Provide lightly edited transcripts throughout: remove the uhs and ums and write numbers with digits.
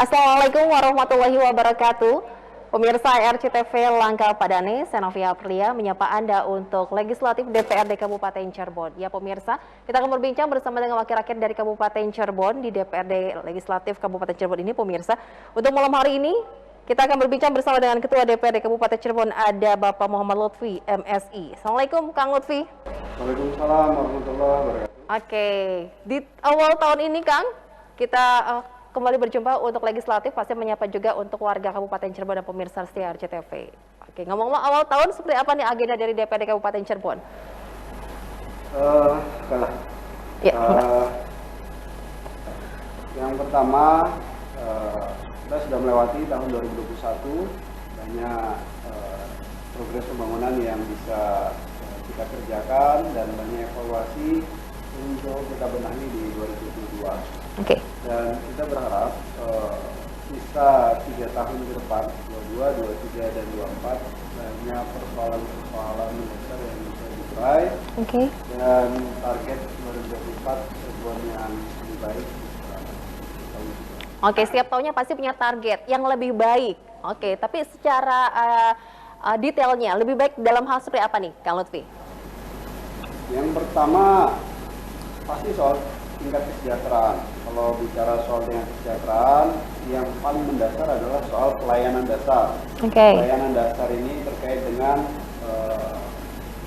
Assalamualaikum warahmatullahi wabarakatuh. Pemirsa RCTV Langka Padane, Senovia Aprilia menyapa Anda untuk Legislatif DPRD Kabupaten Cirebon. Ya pemirsa, kita akan berbincang bersama dengan wakil rakyat dari Kabupaten Cirebon di DPRD Legislatif Kabupaten Cirebon ini pemirsa. Untuk malam hari ini, kita akan berbincang bersama dengan Ketua DPRD Kabupaten Cirebon, ada Bapak Muhammad Lutfi, MSI. Assalamualaikum Kang Lutfi. Waalaikumsalam warahmatullahi wabarakatuh. Oke, di awal tahun ini Kang, kita kembali berjumpa untuk legislatif, pasti menyapa juga untuk warga Kabupaten Cirebon dan pemirsa setia RCTV. Oke, ngomong-ngomong awal tahun seperti apa nih agenda dari DPRD Kabupaten Cirebon? Ya, yang pertama, kita sudah melewati tahun 2021, banyak progres pembangunan yang bisa kita kerjakan dan banyak evaluasi untuk kita benahi di 2022. Oke. Dan kita berharap sisa 3 tahun ke depan, 22, 23, dan 24, banyak persoalan-persoalan besar yang bisa diraih. Oke. Dan target 2024 Cirebon yang lebih baik. Oke, setiap tahunnya pasti punya target yang lebih baik. Oke, tapi secara detailnya lebih baik dalam hal seperti apa nih, Kang Lutfi? Yang pertama, pasti soal tingkat kesejahteraan. Kalau bicara soal tingkat kesejahteraan, yang paling mendasar adalah soal pelayanan dasar. Oke. Pelayanan dasar ini terkait dengan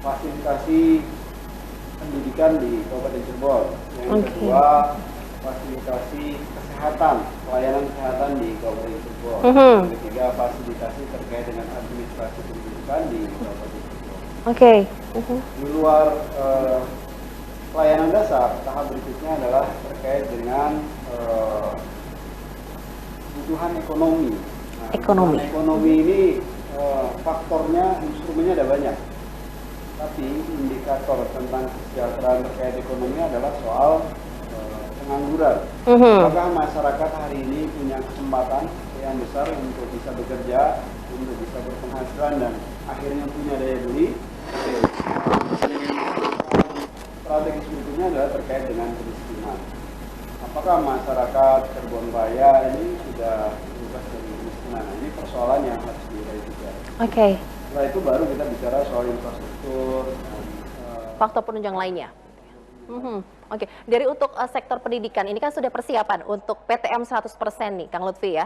fasilitasi pendidikan di Kabupaten Cirebon. Yang kedua, fasilitasi kesehatan, pelayanan kesehatan di Kabupaten Cirebon. Yang ketiga, fasilitasi terkait dengan administrasi pendidikan di Kabupaten Cirebon. Oke. Di luar pelayanan dasar, tahap berikutnya adalah terkait dengan kebutuhan ekonomi. Nah, Ekonomi. kebutuhan ekonomi ini faktornya, instrumennya ada banyak. Tapi indikator tentang kesejahteraan terkait ekonomi adalah soal pengangguran. Apakah masyarakat hari ini punya kesempatan yang besar untuk bisa bekerja, untuk bisa berpenghasilan dan akhirnya punya daya beli? Strategis berikutnya adalah terkait dengan kemiskinan. Apakah masyarakat Cirebon Raya ini sudah bebas dari kemiskinan? Nah, ini persoalan yang harus diraih juga. Oke. Setelah itu baru kita bicara soal infrastruktur dan Faktor penunjang lainnya. Oke, dari untuk sektor pendidikan ini kan sudah persiapan untuk PTM 100% nih, Kang Lutfi ya.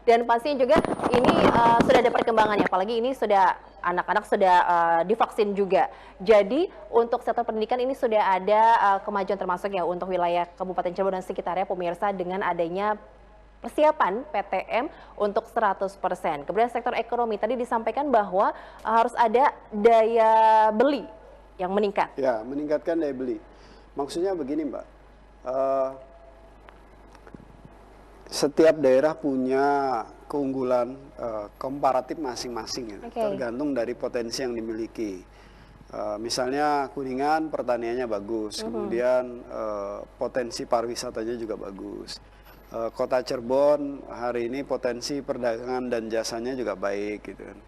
Dan pastinya juga ini sudah ada perkembangannya, apalagi ini sudah anak-anak sudah divaksin juga. Jadi untuk sektor pendidikan ini sudah ada kemajuan termasuk ya untuk wilayah Kabupaten Cirebon dan sekitarnya pemirsa dengan adanya persiapan PTM untuk 100%. Kemudian sektor ekonomi tadi disampaikan bahwa harus ada daya beli yang meningkat. ya, meningkatkan daya beli. Maksudnya begini, Mbak. Setiap daerah punya keunggulan komparatif masing-masing, ya. Tergantung dari potensi yang dimiliki. Misalnya Kuningan pertaniannya bagus, kemudian potensi pariwisatanya juga bagus. Kota Cirebon hari ini potensi perdagangan dan jasanya juga baik, gitu kan.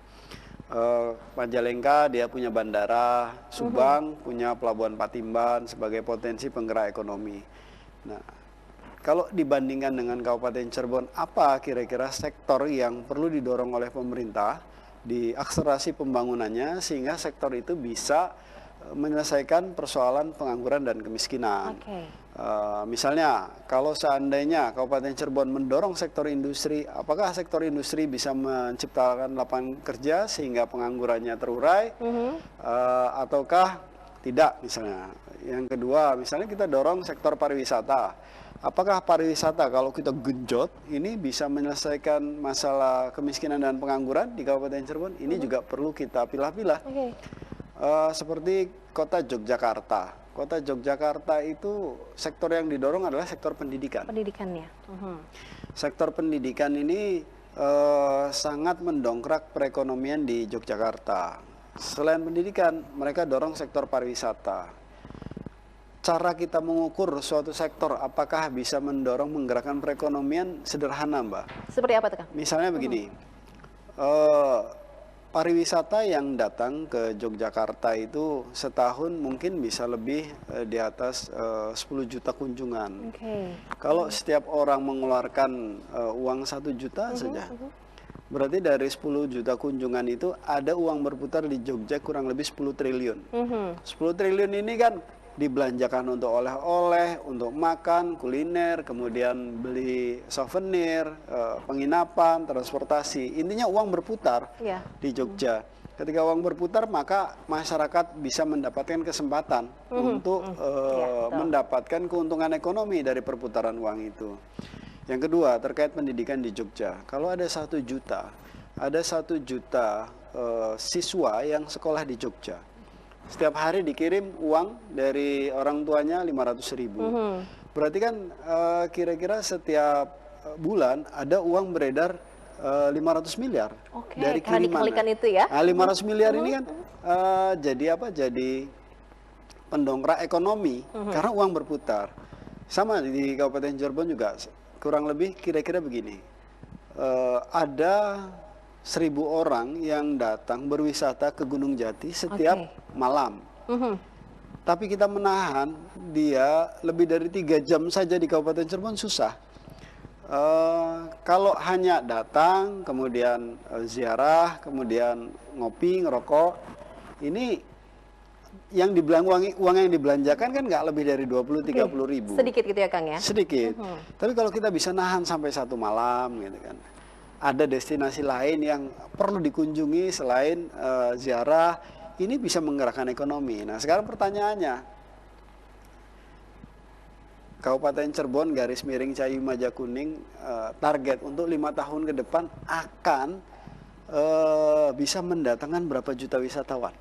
Majalengka dia punya bandara, Subang punya pelabuhan Patimban sebagai potensi penggerak ekonomi. Nah, kalau dibandingkan dengan Kabupaten Cirebon, apa kira-kira sektor yang perlu didorong oleh pemerintah di akselerasi pembangunannya sehingga sektor itu bisa menyelesaikan persoalan pengangguran dan kemiskinan. Misalnya, kalau seandainya Kabupaten Cirebon mendorong sektor industri, apakah sektor industri bisa menciptakan lapangan kerja sehingga penganggurannya terurai, ataukah tidak misalnya. Yang kedua, misalnya kita dorong sektor pariwisata. Apakah pariwisata kalau kita genjot ini bisa menyelesaikan masalah kemiskinan dan pengangguran di Kabupaten Cirebon? Ini juga perlu kita pilah-pilah. Seperti kota Yogyakarta. Kota Yogyakarta itu sektor yang didorong adalah sektor pendidikan. Pendidikannya. Sektor pendidikan ini sangat mendongkrak perekonomian di Yogyakarta. Selain pendidikan, mereka dorong sektor pariwisata. Cara kita mengukur suatu sektor apakah bisa mendorong menggerakkan perekonomian sederhana, Mbak. Seperti apa tuh, Kang? Misalnya begini, pariwisata yang datang ke Yogyakarta itu setahun mungkin bisa lebih di atas 10 juta kunjungan. Kalau setiap orang mengeluarkan uang 1 juta saja, berarti dari 10 juta kunjungan itu ada uang berputar di Jogja kurang lebih 10 triliun. 10 triliun ini kan dibelanjakan untuk oleh-oleh, untuk makan, kuliner, kemudian beli souvenir, penginapan, transportasi. Intinya uang berputar di Jogja. Ketika uang berputar, maka masyarakat bisa mendapatkan kesempatan untuk mendapatkan keuntungan ekonomi dari perputaran uang itu. Yang kedua, terkait pendidikan di Jogja. Kalau ada 1 juta, ada 1 juta siswa yang sekolah di Jogja. Setiap hari dikirim uang dari orang tuanya 500.000. Berarti kan kira-kira setiap bulan ada uang beredar 500 miliar dari kiriman. Itu ya. Nah, 500 miliar ini kan jadi apa? Jadi pendongkrak ekonomi karena uang berputar. Sama di Kabupaten Cirebon juga kurang lebih kira-kira begini. Ada 1.000 orang yang datang berwisata ke Gunung Jati setiap malam. Tapi kita menahan dia lebih dari 3 jam saja di Kabupaten Cirebon susah. Kalau hanya datang, kemudian ziarah, kemudian ngopi, ngerokok, ini yang uang yang dibelanjakan kan nggak lebih dari 20-30 ribu. Sedikit gitu ya Kang ya? Sedikit. Tapi kalau kita bisa nahan sampai 1 malam gitu kan. Ada destinasi lain yang perlu dikunjungi selain ziarah, ini bisa menggerakkan ekonomi. Nah sekarang pertanyaannya, Kabupaten Cirebon garis miring Cayu Majakuning target untuk 5 tahun ke depan akan bisa mendatangkan berapa juta wisatawan.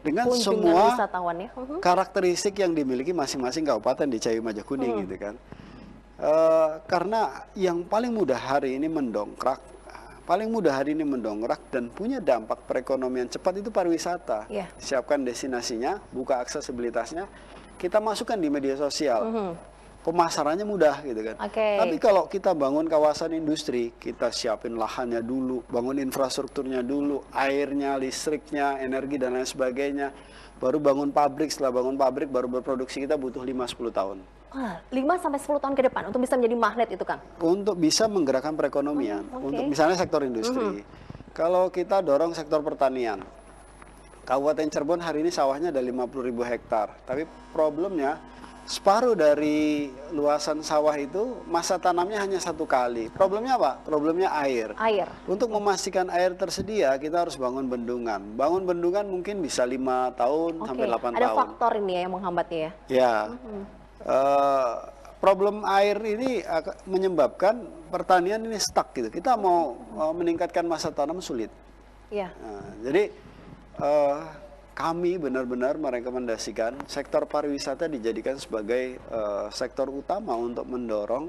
Dengan semua karakteristik yang dimiliki masing-masing kabupaten di Cayu Majakuning gitu kan. Karena yang paling mudah hari ini mendongkrak dan punya dampak perekonomian cepat itu pariwisata. Siapkan destinasinya, buka aksesibilitasnya, kita masukkan di media sosial. Pemasarannya mudah gitu kan. Tapi kalau kita bangun kawasan industri, kita siapin lahannya dulu, bangun infrastrukturnya dulu, airnya, listriknya, energi dan lain sebagainya. Baru bangun pabrik, setelah bangun pabrik baru berproduksi, kita butuh 5-10 tahun. 5-10 tahun ke depan untuk bisa menjadi magnet itu Kang? Untuk bisa menggerakkan perekonomian, untuk misalnya sektor industri. Kalau kita dorong sektor pertanian, Kabupaten Cirebon hari ini sawahnya ada 50.000 hektar, tapi problemnya separuh dari luasan sawah itu masa tanamnya hanya 1 kali. Problemnya apa? Problemnya air. Untuk memastikan air tersedia, kita harus bangun bendungan. Bangun bendungan mungkin bisa 5 tahun sampai 8 tahun. Ada faktor ini ya yang menghambatnya ya? Ya. Problem air ini menyebabkan pertanian ini stuck gitu. Kita mau meningkatkan masa tanam sulit. Jadi kami benar-benar merekomendasikan sektor pariwisata dijadikan sebagai sektor utama untuk mendorong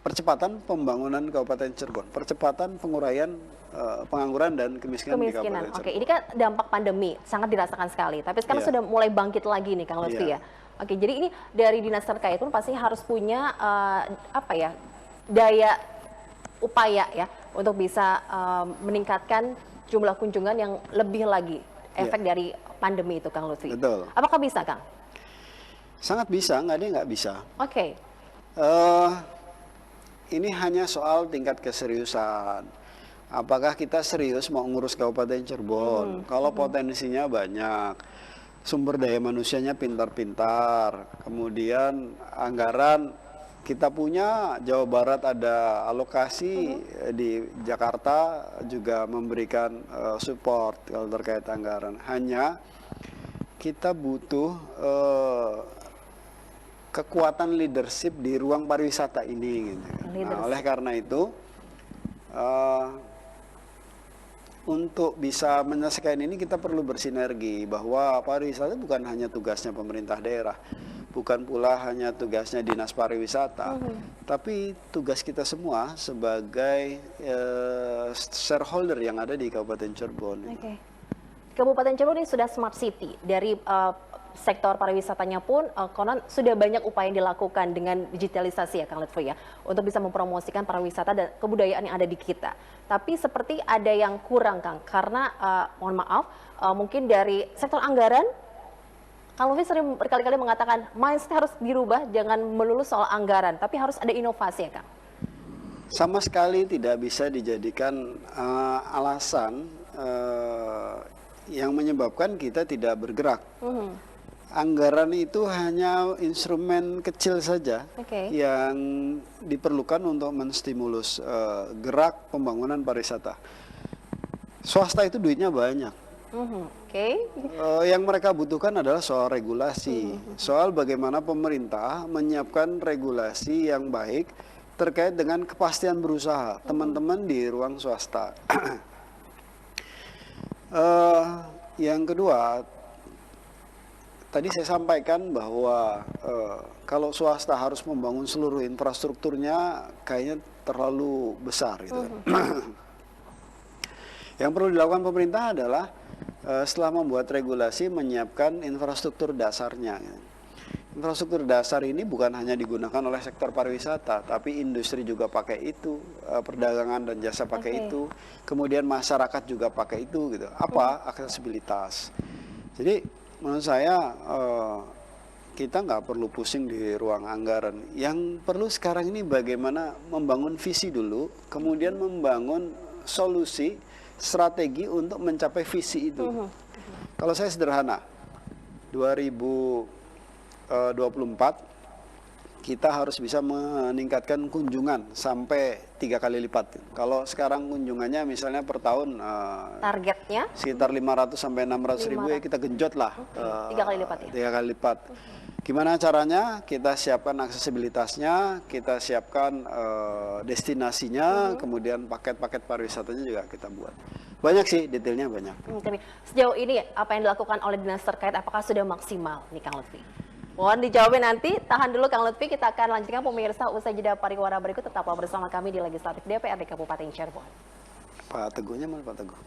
percepatan pembangunan Kabupaten Cirebon, percepatan penguraian pengangguran dan kemiskinan di Kabupaten Cirebon. Ini kan dampak pandemi sangat dirasakan sekali, tapi sekarang sudah mulai bangkit lagi nih Kang Lutfi ya. Jadi ini dari dinas terkait pun pasti harus punya daya upaya ya untuk bisa meningkatkan jumlah kunjungan yang lebih lagi efek dari pandemi itu Kang Lutfi. Betul. Apakah bisa Kang? Sangat bisa, nggak ada yang nggak bisa. Ini hanya soal tingkat keseriusan. Apakah kita serius mau ngurus Kabupaten Cirebon? Kalau potensinya banyak, sumber daya manusianya pintar-pintar, kemudian anggaran kita punya, Jawa Barat ada alokasi, di Jakarta juga memberikan support kalau terkait anggaran. Hanya kita butuh kekuatan leadership di ruang pariwisata ini gitu. Nah, oleh karena itu untuk bisa menyelesaikan ini kita perlu bersinergi, bahwa pariwisata bukan hanya tugasnya pemerintah daerah, bukan pula hanya tugasnya dinas pariwisata, tapi tugas kita semua sebagai shareholder yang ada di Kabupaten Cirebon. Kabupaten Cirebon ini sudah smart city dari sektor pariwisatanya pun konon sudah banyak upaya yang dilakukan dengan digitalisasi ya Kang Lutfi ya untuk bisa mempromosikan pariwisata dan kebudayaan yang ada di kita. Tapi seperti ada yang kurang Kang karena mohon maaf mungkin dari sektor anggaran Kang Lutfi sering berkali-kali mengatakan mindset harus dirubah, jangan melulu soal anggaran, tapi harus ada inovasi ya Kang. Sama sekali tidak bisa dijadikan alasan yang menyebabkan kita tidak bergerak. Anggaran itu hanya instrumen kecil saja yang diperlukan untuk menstimulus gerak pembangunan pariwisata. Swasta itu duitnya banyak. Yang mereka butuhkan adalah soal regulasi, soal bagaimana pemerintah menyiapkan regulasi yang baik terkait dengan kepastian berusaha teman-teman di ruang swasta. Yang kedua, tadi saya sampaikan bahwa kalau swasta harus membangun seluruh infrastrukturnya kayaknya terlalu besar gitu. Yang perlu dilakukan pemerintah adalah setelah membuat regulasi menyiapkan infrastruktur dasarnya. Infrastruktur dasar ini bukan hanya digunakan oleh sektor pariwisata, tapi industri juga pakai itu, perdagangan dan jasa pakai itu, kemudian masyarakat juga pakai itu gitu. Apa? Aksesibilitas. Jadi menurut saya kita nggak perlu pusing di ruang anggaran. Yang perlu sekarang ini bagaimana membangun visi dulu, kemudian membangun solusi, strategi untuk mencapai visi itu. Kalau saya sederhana, 2024 kita harus bisa meningkatkan kunjungan sampai 3 kali lipat. Kalau sekarang kunjungannya misalnya per tahun Targetnya sekitar 500 sampai 600 ribu ya kita genjot lah 3 kali lipat ya. 3 kali lipat. Gimana caranya? Kita siapkan aksesibilitasnya, kita siapkan destinasinya, kemudian paket-paket pariwisatanya juga kita buat. Banyak sih, detailnya banyak. Tapi sejauh ini apa yang dilakukan oleh dinas terkait apakah sudah maksimal nih Kang Lutfi? Mohon dijawabin nanti, tahan dulu Kang Lutfi, kita akan lanjutkan pemirsa usai jeda pariwara berikut, tetaplah bersama kami di Legislatif DPRD Kabupaten Cirebon. Pak Teguhnya mana Pak Teguh?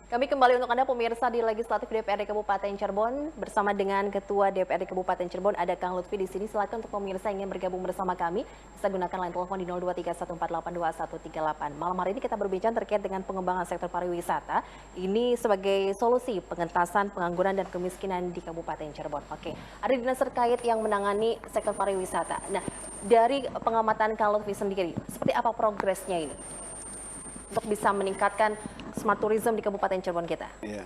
Kami kembali untuk Anda pemirsa di Legislatif DPRD Kabupaten Cirebon bersama dengan Ketua DPRD Kabupaten Cirebon ada Kang Lutfi di sini. Silakan untuk pemirsa yang ingin bergabung bersama kami bisa gunakan line telepon di 0231482138. Malam hari ini kita berbincang terkait dengan pengembangan sektor pariwisata. Ini sebagai solusi pengentasan pengangguran dan kemiskinan di Kabupaten Cirebon. Oke, ada dinas terkait yang menangani sektor pariwisata. Nah, dari pengamatan Kang Lutfi sendiri, seperti apa progresnya ini untuk bisa meningkatkan smart tourism di Kabupaten Cirebon kita? Iya.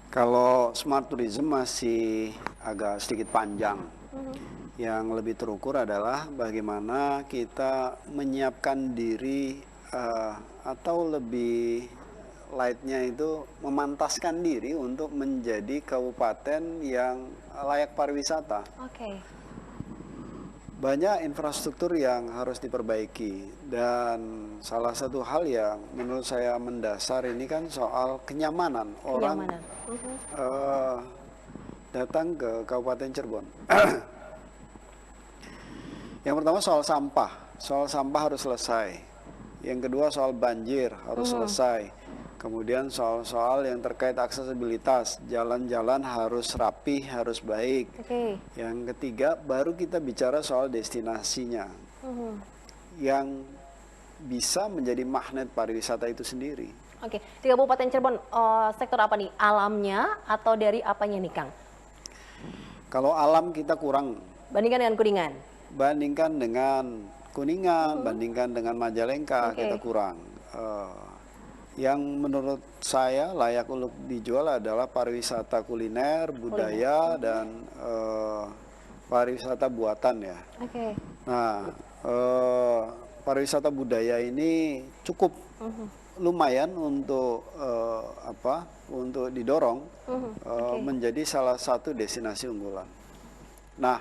Kalau smart tourism masih agak sedikit panjang. Yang lebih terukur adalah bagaimana kita menyiapkan diri atau lebih lightnya itu memantaskan diri untuk menjadi kabupaten yang layak pariwisata. Banyak infrastruktur yang harus diperbaiki dan salah satu hal yang menurut saya mendasar ini kan soal kenyamanan. Orang datang ke Kabupaten Cirebon. Yang pertama soal sampah harus selesai. Yang kedua soal banjir harus selesai. Kemudian soal-soal yang terkait aksesibilitas, jalan-jalan harus rapi, harus baik. Yang ketiga, baru kita bicara soal destinasinya, yang bisa menjadi magnet pariwisata itu sendiri. Di Kabupaten Cirebon, sektor apa nih? Alamnya atau dari apanya nih, Kang? Kalau alam kita kurang. Bandingkan dengan Kuningan? Bandingkan dengan Kuningan, bandingkan dengan Majalengka, kita kurang. Yang menurut saya layak untuk dijual adalah pariwisata kuliner, budaya, dan pariwisata buatan ya. Nah, pariwisata budaya ini cukup lumayan untuk untuk didorong menjadi salah satu destinasi unggulan. Nah,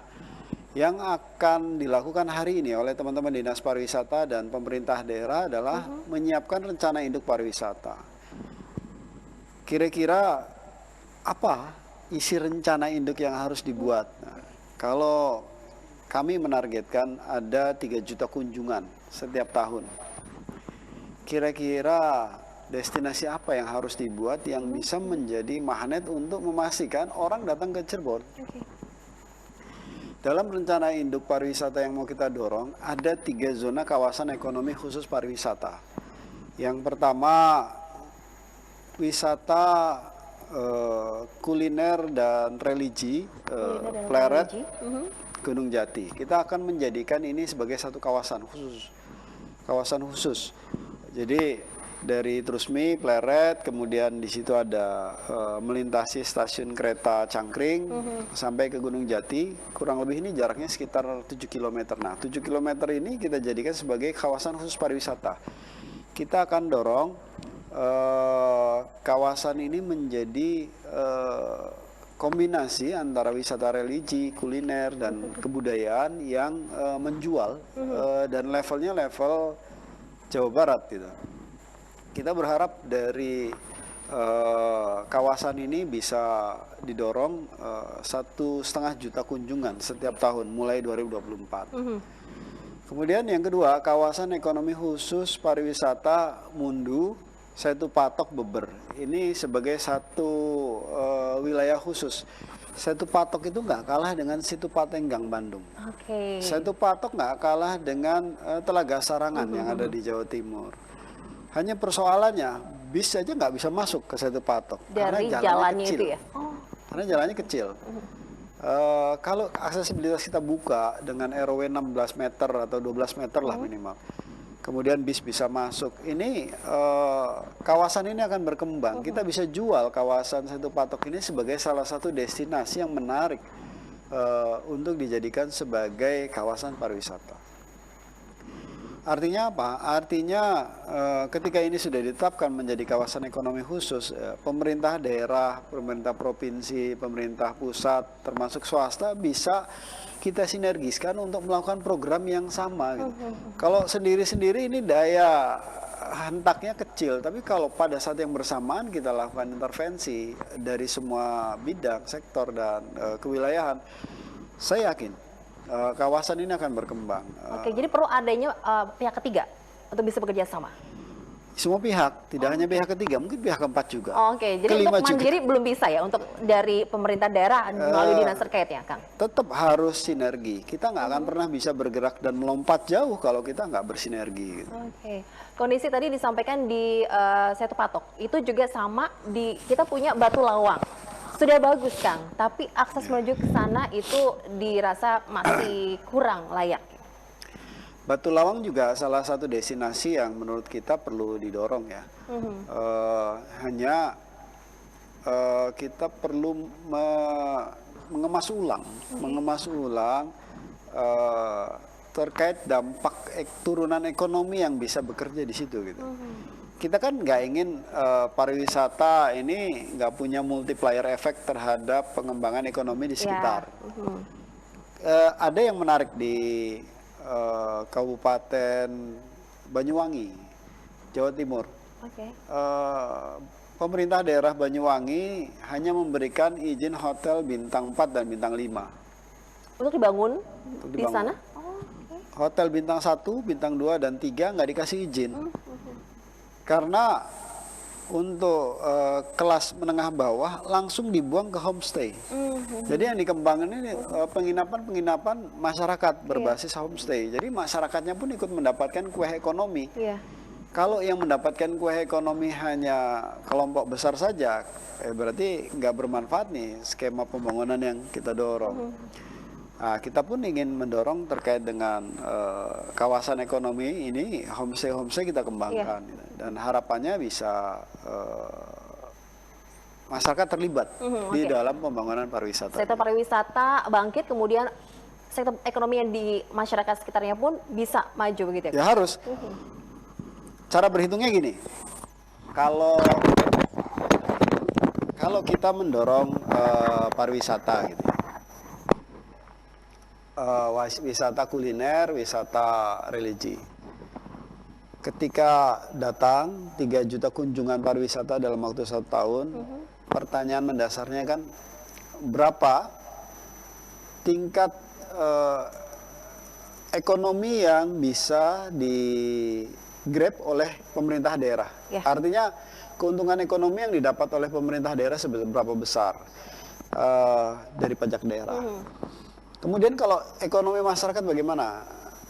yang akan dilakukan hari ini oleh teman-teman Dinas Pariwisata dan pemerintah daerah adalah menyiapkan rencana induk pariwisata. Kira-kira apa isi rencana induk yang harus dibuat? Nah, kalau kami menargetkan ada 3 juta kunjungan setiap tahun. Kira-kira destinasi apa yang harus dibuat yang bisa menjadi magnet untuk memastikan orang datang ke Cirebon? Oke. Dalam rencana induk pariwisata yang mau kita dorong, ada 3 zona kawasan ekonomi khusus pariwisata. Yang pertama, wisata kuliner dan religi, Pleret, Gunung Jati. Kita akan menjadikan ini sebagai satu kawasan khusus. Kawasan khusus. Jadi dari Trusmi, Pleret, kemudian di situ ada melintasi stasiun kereta Cangkring sampai ke Gunung Jati. Kurang lebih ini jaraknya sekitar 7 km. Nah, 7 km ini kita jadikan sebagai kawasan khusus pariwisata. Kita akan dorong kawasan ini menjadi kombinasi antara wisata religi, kuliner, dan kebudayaan yang menjual dan levelnya level Jawa Barat gitu. Kita berharap dari kawasan ini bisa didorong 1,5 juta kunjungan setiap tahun mulai 2024. Kemudian yang kedua, kawasan ekonomi khusus pariwisata Mundu, Setu Patok, Beber. Ini sebagai satu wilayah khusus. Setu Patok itu nggak kalah dengan Situ Patenggang Bandung. Oke. Setu Patok nggak kalah dengan Telaga Sarangan yang ada di Jawa Timur. Hanya persoalannya bis aja nggak bisa masuk ke Setu Patok Dari karena jalannya kecil. itu ya? Karena jalannya kecil. Kalau aksesibilitas kita buka dengan RW 16 meter atau 12 meter lah minimal, kemudian bis bisa masuk, ini kawasan ini akan berkembang. Kita bisa jual kawasan Setu Patok ini sebagai salah satu destinasi yang menarik untuk dijadikan sebagai kawasan pariwisata. Artinya apa? Artinya ketika ini sudah ditetapkan menjadi kawasan ekonomi khusus, pemerintah daerah, pemerintah provinsi, pemerintah pusat, termasuk swasta bisa kita sinergiskan untuk melakukan program yang sama. Gitu. Kalau sendiri-sendiri ini daya hentaknya kecil, tapi kalau pada saat yang bersamaan kita lakukan intervensi dari semua bidang, sektor, dan kewilayahan, saya yakin kawasan ini akan berkembang. Oke, jadi perlu adanya pihak ketiga untuk bisa bekerja sama. Semua pihak, tidak hanya pihak ketiga, mungkin pihak keempat juga. Oke, jadi Kelima untuk mandiri belum bisa ya, untuk dari pemerintah daerah melalui dinas terkait ya, Kang? Tetap harus sinergi. Kita nggak akan pernah bisa bergerak dan melompat jauh kalau kita nggak bersinergi. Gitu. Oke, kondisi tadi disampaikan di Setu Patok, itu juga sama di kita punya Batu Lawang. Sudah bagus, Kang, tapi akses menuju ke sana itu dirasa masih kurang layak. Batu Lawang juga salah satu destinasi yang menurut kita perlu didorong ya. Hanya kita perlu mengemas ulang terkait dampak turunan ekonomi yang bisa bekerja di situ gitu. Kita kan nggak ingin pariwisata ini nggak punya multiplier effect terhadap pengembangan ekonomi di sekitar. Ada yang menarik di Kabupaten Banyuwangi, Jawa Timur. Pemerintah daerah Banyuwangi hanya memberikan izin hotel bintang 4 dan bintang 5. Untuk dibangun di sana? Hotel bintang 1, bintang 2, dan 3 nggak dikasih izin. Karena untuk kelas menengah bawah langsung dibuang ke homestay. Jadi yang dikembangkan ini penginapan masyarakat berbasis homestay. Jadi masyarakatnya pun ikut mendapatkan kueh ekonomi. Kalau yang mendapatkan kueh ekonomi hanya kelompok besar saja, berarti nggak bermanfaat nih skema pembangunan yang kita dorong. Nah, kita pun ingin mendorong terkait dengan kawasan ekonomi ini, homestay kita kembangkan. Dan harapannya bisa masyarakat terlibat di dalam pembangunan pariwisata. Sektor pariwisata bangkit, kemudian sektor ekonomi yang di masyarakat sekitarnya pun bisa maju begitu ya? Ya harus. Cara berhitungnya gini, kalau kita mendorong pariwisata gitu, wisata kuliner, wisata religi. Ketika datang 3 juta kunjungan pariwisata dalam waktu 1 tahun, pertanyaan mendasarnya kan berapa tingkat ekonomi yang bisa di-grab oleh pemerintah daerah. Ya. Artinya keuntungan ekonomi yang didapat oleh pemerintah daerah seberapa besar dari pajak daerah. Kemudian kalau ekonomi masyarakat bagaimana?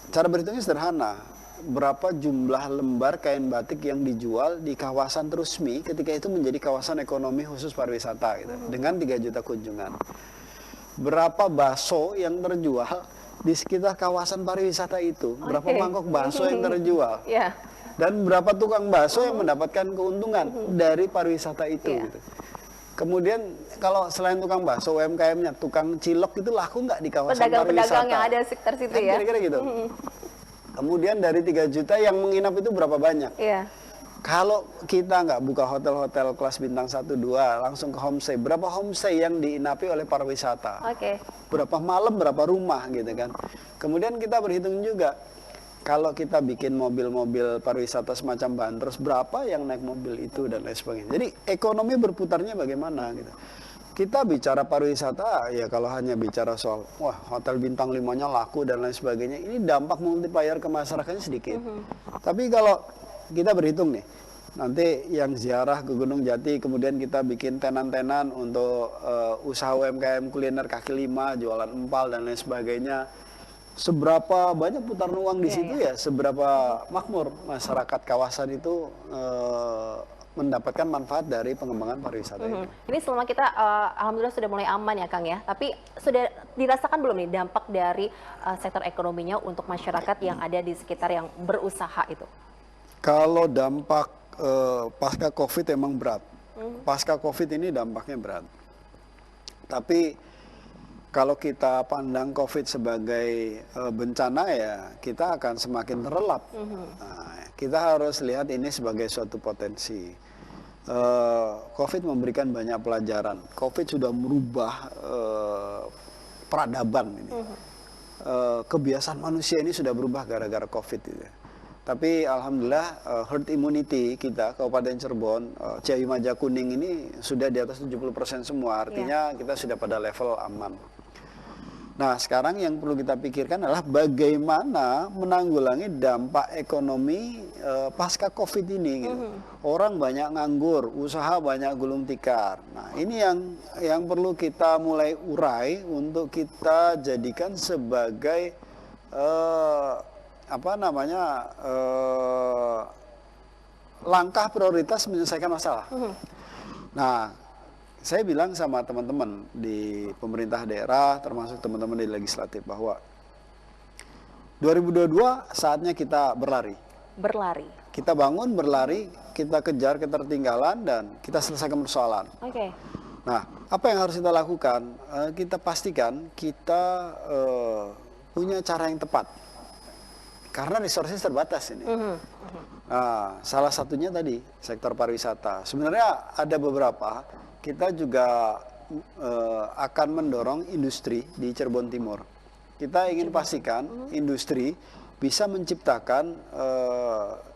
Cara berhitungnya sederhana. Berapa jumlah lembar kain batik yang dijual di kawasan Trusmi ketika itu menjadi kawasan ekonomi khusus pariwisata gitu, dengan 3 juta kunjungan. Berapa bakso yang terjual di sekitar kawasan pariwisata itu, berapa mangkok bakso yang terjual, dan berapa tukang bakso yang mendapatkan keuntungan dari pariwisata itu gitu. Kemudian kalau selain tukang bakso, UMKM-nya, tukang cilok itu laku nggak di kawasan pariwisata? Pedagang-pedagang yang ada sekitar situ Kan ya? kira-kira gitu. Kemudian dari 3 juta yang menginap itu berapa banyak? Iya. Kalau kita nggak buka hotel-hotel kelas bintang 1, 2, langsung ke homestay, berapa homestay yang diinapi oleh pariwisata? Oke. Berapa malam, berapa rumah gitu kan. Kemudian kita berhitung juga, kalau kita bikin mobil-mobil pariwisata semacam Bandros, berapa yang naik mobil itu dan lain sebagainya. Jadi ekonomi berputarnya bagaimana gitu. Kita bicara pariwisata, ya kalau hanya bicara soal, wah hotel bintang 5-nya laku dan lain sebagainya, ini dampak multiplier ke masyarakatnya sedikit. Tapi kalau kita berhitung nih, nanti yang ziarah ke Gunung Jati, kemudian kita bikin tenan-tenan untuk usaha UMKM kuliner kaki lima, jualan empal dan lain sebagainya. Seberapa banyak putar uang di situ ya, seberapa makmur masyarakat kawasan itu mendapatkan manfaat dari pengembangan pariwisata ini. Ini selama kita alhamdulillah sudah mulai aman ya Kang ya, tapi sudah dirasakan belum nih dampak dari sektor ekonominya untuk masyarakat yang ada di sekitar yang berusaha itu? Kalau dampak pasca COVID emang berat. Pasca COVID ini dampaknya berat. Tapi kalau kita pandang COVID sebagai bencana ya kita akan semakin terlelap. Nah, kita harus lihat ini sebagai suatu potensi. COVID memberikan banyak pelajaran. COVID sudah merubah peradaban ini. Kebiasaan manusia ini sudah berubah gara-gara COVID itu. Tapi alhamdulillah herd immunity kita Kabupaten Cirebon, Ciawi Maja Kuning ini sudah di atas 70% semua. Artinya kita sudah pada level aman. Nah, sekarang yang perlu kita pikirkan adalah bagaimana menanggulangi dampak ekonomi pasca COVID ini. Gitu. Orang banyak nganggur, usaha banyak gulung tikar. Nah, ini yang perlu kita mulai urai untuk kita jadikan sebagai langkah prioritas menyelesaikan masalah. Nah, saya bilang sama teman-teman di pemerintah daerah, termasuk teman-teman di legislatif, bahwa 2022 saatnya kita berlari. Berlari. Kita bangun, berlari, kita kejar ketertinggalan, dan kita selesaikan persoalan. Oke. Nah, apa yang harus kita lakukan? Kita pastikan kita punya cara yang tepat. Karena resources terbatas ini. Nah, salah satunya tadi, sektor pariwisata. Sebenarnya ada beberapa. Kita juga akan mendorong industri di Cirebon Timur. Kita ingin pastikan industri bisa menciptakan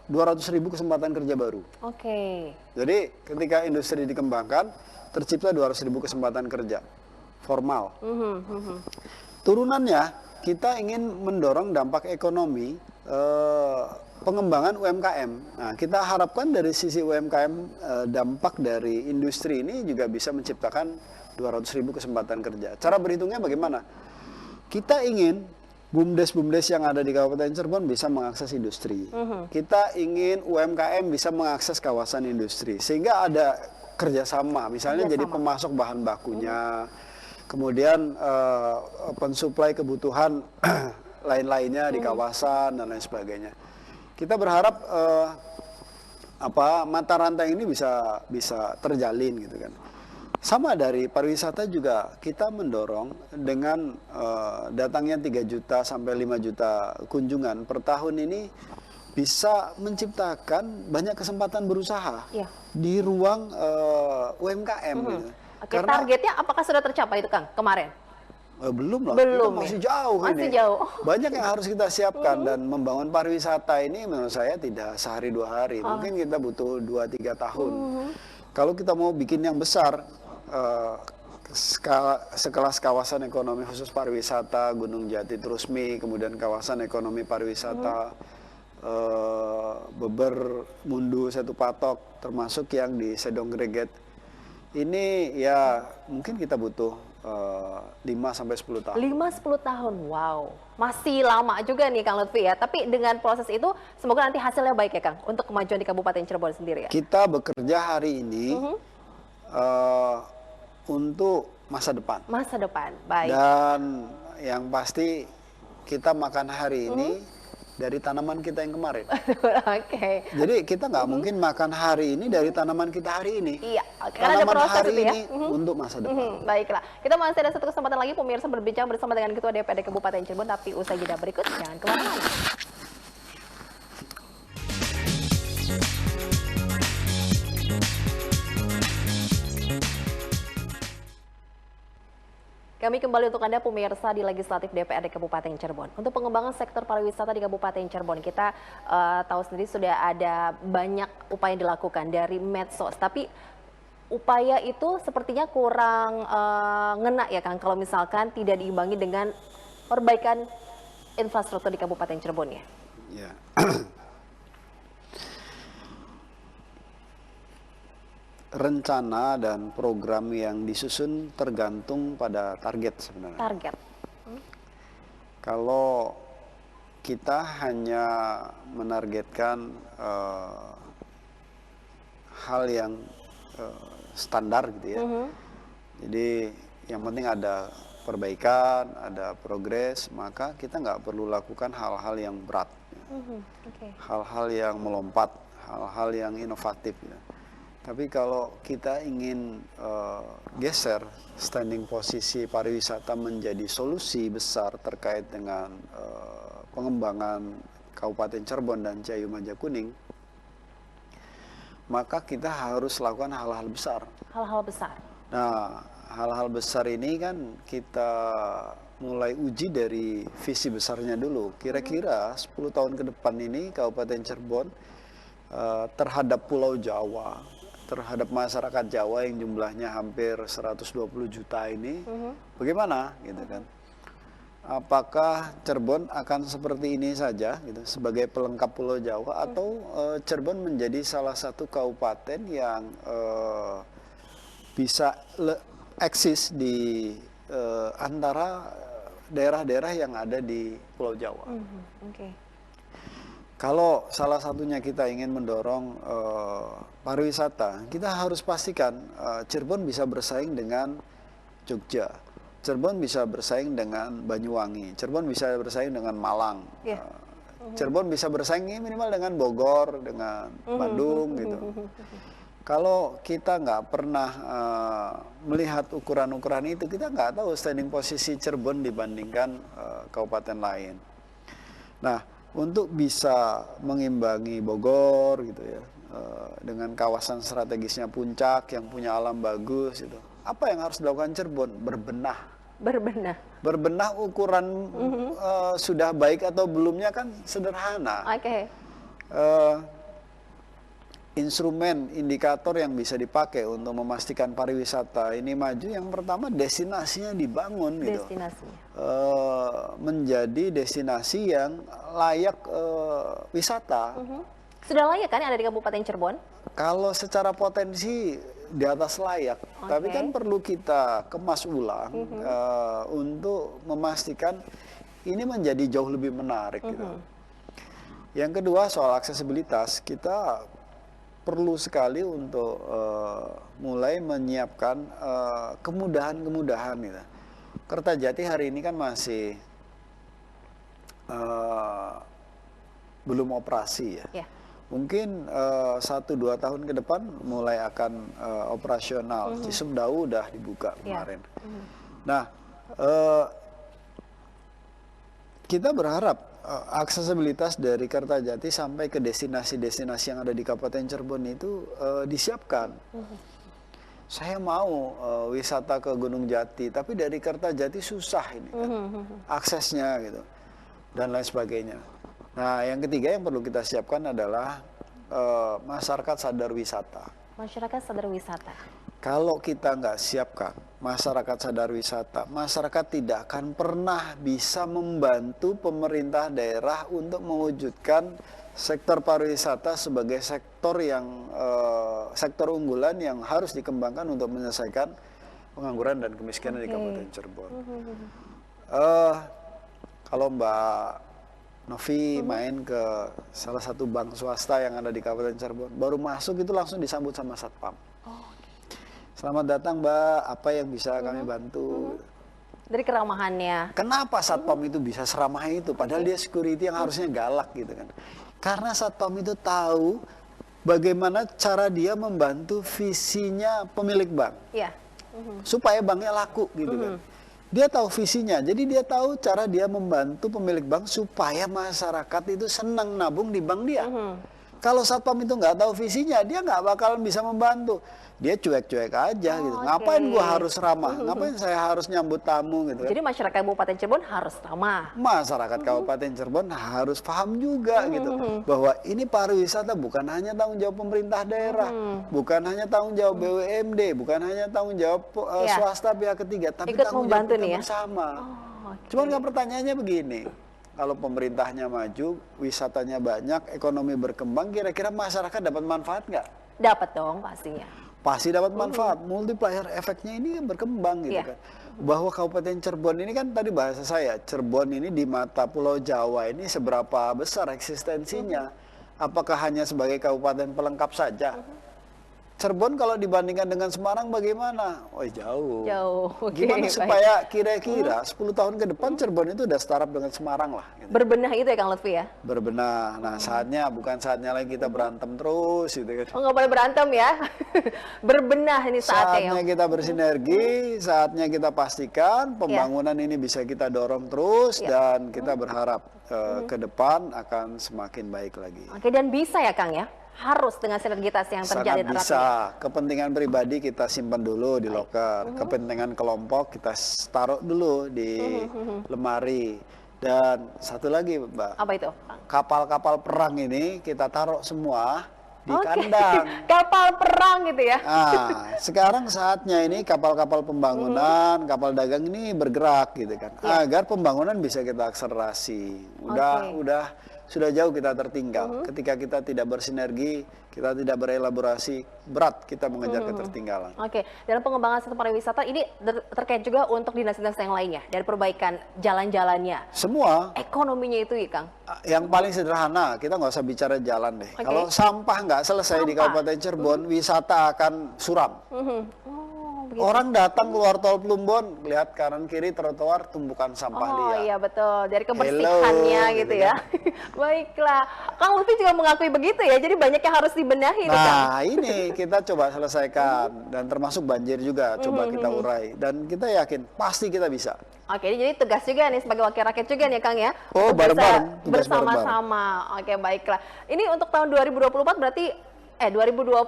200.000 kesempatan kerja baru. Oke. Jadi ketika industri dikembangkan, tercipta 200.000 kesempatan kerja formal. Turunannya, kita ingin mendorong dampak ekonomi pengembangan UMKM. Nah, kita harapkan dari sisi UMKM dampak dari industri ini juga bisa menciptakan 200.000 kesempatan kerja. Cara berhitungnya bagaimana? Kita ingin BUMDes-BUMDes yang ada di Kabupaten Cirebon bisa mengakses industri. Kita ingin UMKM bisa mengakses kawasan industri. Sehingga ada kerjasama, misalnya jadi pemasok bahan bakunya, kemudian pensuplai kebutuhan lain-lainnya di kawasan dan lain sebagainya. Kita berharap mata rantai ini bisa terjalin gitu kan. Sama dari pariwisata juga kita mendorong dengan datangnya 3 juta sampai 5 juta kunjungan per tahun ini bisa menciptakan banyak kesempatan berusaha di ruang UMKM. Gitu. Oke, targetnya apakah sudah tercapai itu Kang kemarin? Belum lah, belum, kita masih jauh masih ini. Jauh. Banyak yang harus kita siapkan dan membangun pariwisata ini menurut saya tidak sehari 2 hari. Mungkin kita butuh 2-3 tahun. Kalau kita mau bikin yang besar, sekelas kawasan ekonomi khusus pariwisata Gunung Jati Trusmi, kemudian kawasan ekonomi pariwisata Beber, Mundu, Setu Patok, termasuk yang di Sedong Greget. Ini ya mungkin kita butuh 5-10 tahun. 5-10 tahun, wow. Masih lama juga nih Kang Lutfi ya. Tapi dengan proses itu semoga nanti hasilnya baik ya Kang untuk kemajuan di Kabupaten Cirebon sendiri ya. Kita bekerja hari ini untuk masa depan. Masa depan, baik. Dan yang pasti kita makan hari ini dari tanaman kita yang kemarin. Oke. Jadi kita nggak mungkin makan hari ini dari tanaman kita hari ini. Iya, karena ada Tanaman proses hari itu ya. ini untuk masa depan. Baiklah, kita masih ada satu kesempatan lagi pemirsa berbincang bersama dengan Ketua DPRD Kabupaten Cirebon, tapi usai jeda berikut jangan kemana-mana. Kami kembali untuk Anda pemirsa di Legislatif DPRD Kabupaten Cirebon. Untuk pengembangan sektor pariwisata di Kabupaten Cirebon, kita tahu sendiri sudah ada banyak upaya yang dilakukan dari medsos. Tapi upaya itu sepertinya kurang ngena ya Kang, kalau misalkan tidak diimbangi dengan perbaikan infrastruktur di Kabupaten Cirebon ya. Ya. Rencana dan program yang disusun tergantung pada target sebenarnya. Target. Kalau kita hanya menargetkan hal yang standar gitu ya. Jadi yang penting ada perbaikan, ada progres, maka kita nggak perlu lakukan hal-hal yang berat, hal-hal yang melompat, hal-hal yang inovatif. Ya. Tapi kalau kita ingin geser standing posisi pariwisata menjadi solusi besar terkait dengan pengembangan Kabupaten Cirebon dan Ciayu Majakuning, maka kita harus lakukan hal-hal besar. Hal-hal besar. Nah, hal-hal besar ini kan kita mulai uji dari visi besarnya dulu. Kira-kira 10 tahun ke depan ini Kabupaten Cirebon terhadap Pulau Jawa, terhadap masyarakat Jawa yang jumlahnya hampir 120 juta ini, bagaimana gitu kan? Apakah Cirebon akan seperti ini saja gitu sebagai pelengkap Pulau Jawa, atau Cirebon menjadi salah satu kabupaten yang bisa eksis di antara daerah-daerah yang ada di Pulau Jawa. Kalau salah satunya kita ingin mendorong pariwisata, kita harus pastikan Cirebon bisa bersaing dengan Jogja, Cirebon bisa bersaing dengan Banyuwangi, Cirebon bisa bersaing dengan Malang, Cirebon bisa bersaing minimal dengan Bogor, dengan Bandung gitu. Kalau kita nggak pernah melihat ukuran-ukuran itu, kita nggak tahu standing posisi Cirebon dibandingkan kabupaten lain. Nah, untuk bisa mengimbangi Bogor gitu ya, dengan kawasan strategisnya Puncak yang punya alam bagus itu, apa yang harus dilakukan Cirebon? Berbenah ukuran sudah baik atau belumnya kan sederhana. Instrumen indikator yang bisa dipakai untuk memastikan pariwisata ini maju, yang pertama destinasinya dibangun gitu. Menjadi destinasi yang layak wisata. Sudah layak kan yang ada di Kabupaten Cirebon? Kalau secara potensi di atas layak, tapi kan perlu kita kemas ulang untuk memastikan ini menjadi jauh lebih menarik gitu. Yang kedua soal aksesibilitas, kita perlu sekali untuk mulai menyiapkan kemudahan-kemudahan gitu. Kertajati hari ini kan masih belum operasi ya. Mungkin 1-2 tahun ke depan mulai akan operasional. Cisumdawu udah dibuka kemarin. Nah, kita berharap aksesibilitas dari Kertajati sampai ke destinasi-destinasi yang ada di Kabupaten Cirebon itu disiapkan. Saya mau wisata ke Gunung Jati, tapi dari Kertajati susah ini kan, aksesnya gitu, dan lain sebagainya. Nah, yang ketiga yang perlu kita siapkan adalah masyarakat sadar wisata. Masyarakat sadar wisata. Kalau kita nggak siapkan masyarakat sadar wisata, masyarakat tidak akan pernah bisa membantu pemerintah daerah untuk mewujudkan sektor pariwisata sebagai sektor yang sektor unggulan yang harus dikembangkan untuk menyelesaikan pengangguran dan kemiskinan di Kabupaten Cirebon. Kalau Mbak Novi main ke salah satu bank swasta yang ada di Kabupaten Cirebon, baru masuk itu langsung disambut sama satpam. Selamat datang Mbak, apa yang bisa kami bantu? Dari keramahannya. Kenapa satpam itu bisa seramah itu? Padahal dia security yang harusnya galak gitu kan. Karena satpam itu tahu bagaimana cara dia membantu visinya pemilik bank. Iya. Supaya banknya laku gitu kan. Dia tahu visinya, jadi dia tahu cara dia membantu pemilik bank supaya masyarakat itu senang nabung di bank dia. Kalau satpam itu nggak tahu visinya, dia nggak bakalan bisa membantu. Dia cuek-cuek aja gitu. Ngapain gua harus ramah? Ngapain saya harus nyambut tamu gitu kan? Jadi masyarakat Kabupaten Cirebon harus ramah. Masyarakat Kabupaten Cirebon harus paham juga gitu bahwa ini pariwisata bukan hanya tanggung jawab pemerintah daerah, bukan hanya tanggung jawab BUMD, bukan hanya tanggung jawab swasta pihak ketiga, tapi Ikut tanggung jawab membantu kita nih ya? bersama. Cuman kan pertanyaannya begini, kalau pemerintahnya maju, wisatanya banyak, ekonomi berkembang, kira-kira masyarakat dapat manfaat nggak? Dapat dong pastinya. Pasti dapat manfaat, multiplier efeknya ini berkembang gitu kan. Bahwa Kabupaten Cirebon ini kan tadi bahasa saya, Cirebon ini di mata Pulau Jawa ini seberapa besar eksistensinya. Apakah hanya sebagai kabupaten pelengkap saja? Cirebon kalau dibandingkan dengan Semarang bagaimana? Oh jauh. Jauh. Gimana supaya kira-kira 10 tahun ke depan Cirebon itu udah setaraf dengan Semarang lah. Gitu. Berbenah itu ya Kang Lutfi ya? Berbenah. Nah saatnya bukan saatnya lagi kita berantem terus gitu kan. Oh nggak boleh berantem ya? Berbenah ini saatnya ya? Saatnya kita bersinergi, saatnya kita pastikan pembangunan ini bisa kita dorong terus dan kita berharap ke depan akan semakin baik lagi. Oke, dan bisa ya Kang ya? Harus dengan sinergitas yang terjadi Sangat bisa. Kepentingan pribadi kita simpan dulu di loker. Kepentingan kelompok kita taruh dulu di lemari. Dan satu lagi Mbak. Apa itu? Kapal-kapal perang ini kita taruh semua di kandang. Kapal perang gitu ya? Nah, sekarang saatnya ini kapal-kapal pembangunan, kapal dagang ini bergerak gitu kan. Agar pembangunan bisa kita akselerasi. Sudah jauh kita tertinggal. Ketika kita tidak bersinergi, kita tidak berelaborasi, berat kita mengejar ketertinggalan. Oke, dalam pengembangan sektor pariwisata ini terkait juga untuk dinas-dinas yang lainnya, dari perbaikan jalan-jalannya. Semua. Ekonominya itu ya Kang? Yang paling sederhana, kita nggak usah bicara jalan deh. Kalau sampah nggak selesai di Kabupaten Cirebon, wisata akan suram. Orang datang keluar tol Plumbon, lihat kanan kiri trotoar tumpukan sampah liar. Oh iya betul, dari kebersihannya gitu ya. Baiklah, Kang Lutfi juga mengakui begitu ya, jadi banyak yang harus dibenahi. Nah ini kita coba selesaikan, dan termasuk banjir juga coba kita urai. Dan kita yakin, pasti kita bisa. Oke, jadi tugas juga nih sebagai wakil rakyat juga nih Kang ya. Oh bareng-bareng, bersama-sama. Oke baiklah, ini untuk tahun 2024 berarti 2022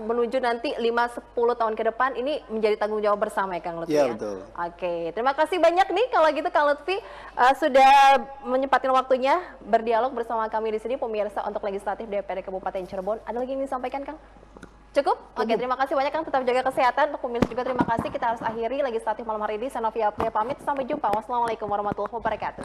menuju nanti 5-10 tahun ke depan ini menjadi tanggung jawab bersama ya Kang Lutfi ya? Iya betul. Oke, terima kasih banyak nih kalau gitu Kang Lutfi sudah menyempatkan waktunya berdialog bersama kami di sini pemirsa untuk legislatif DPRD Kabupaten Cirebon. Ada lagi yang ingin disampaikan Kang? Cukup? Oke, terima kasih banyak Kang, tetap jaga kesehatan. Untuk pemirsa juga terima kasih, kita harus akhiri legislatif malam hari ini. Saya Novia Apria pamit, sampai jumpa. Wassalamualaikum warahmatullahi wabarakatuh.